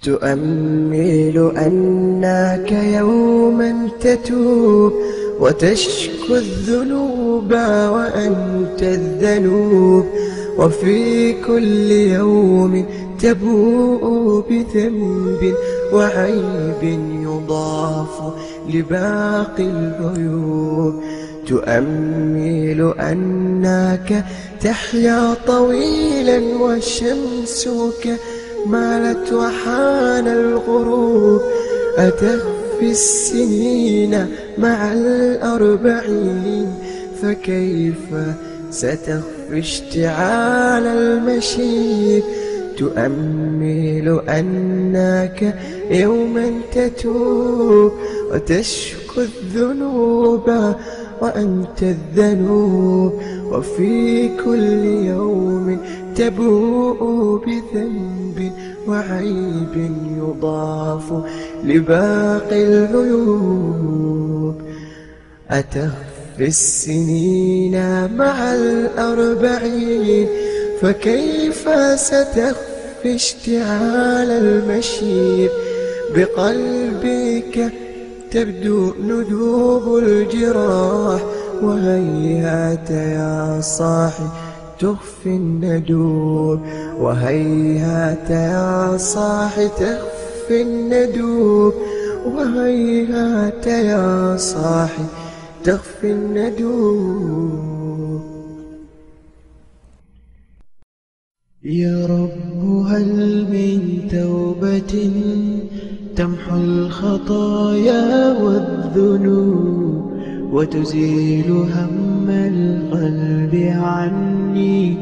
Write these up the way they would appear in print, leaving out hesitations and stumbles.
تؤمل أنك يوما تتوب وتشكو الذنوب وأنت الذنوب، وفي كل يوم تبوء بذنب وعيب يضاف لباقي العيوب. تؤمل أنك تحيا طويلا وشمسك مالت وحان الغروب، أتخفي السنين مع الأربعين، فكيف ستخفي اشتعال المشيب. تؤمل أنك يوما تتوب وتشكو الذنوب وأنت الذنوب، وفي كل يوم تبوء بذنب وعيب يضاف لباقي العيوب. أتخفي السنين مع الأربعين، فكيف ستخفي اشتعال المشيب. بقلبك تبدو ندوب الجراح، وهيهات يا صاحي تخفي الندوب، وهيهات يا صاحي تخفي الندوب، وهيهات يا صاحي تخفي الندوب. يا رب هل من توبة تمحو الخطايا والذنوب وتزيل هم القلب عني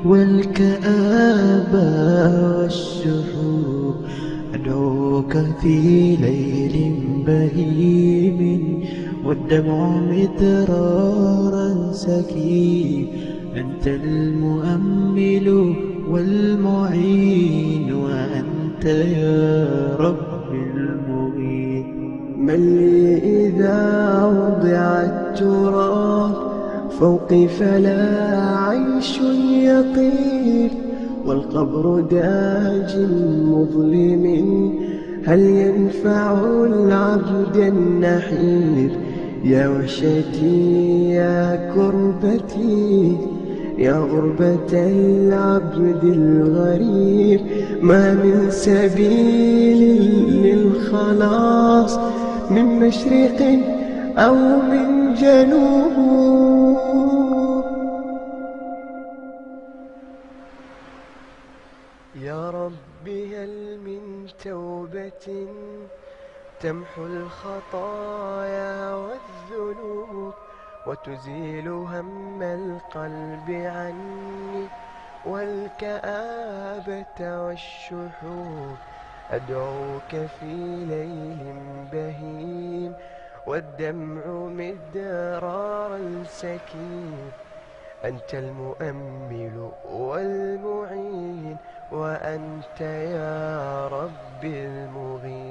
والكآبة والشحوب. أدعوك في ليل بهيم والدمع مدرارا سكيب، أنت المؤمل والمعين، وأنت يا رب المغيث. من لي إذا وضع التراب فوقي فلا عيش يطيب، والقبر داج مظلم هل ينفع العبد النحيب. يا وحشتي يا كربتي يا غربة العبد الغريب، ما من سبيل للخلاص من مشرق أو من جنوب. يا ربي هل من توبة تمحو الخطايا والذنوب وتزيل هم القلب عني والكآبة والشحوب. أدعوك في ليل بهيم والدمع مدرار السكيب، أنت المؤمل والمعين، وأنت يا رب المغيث.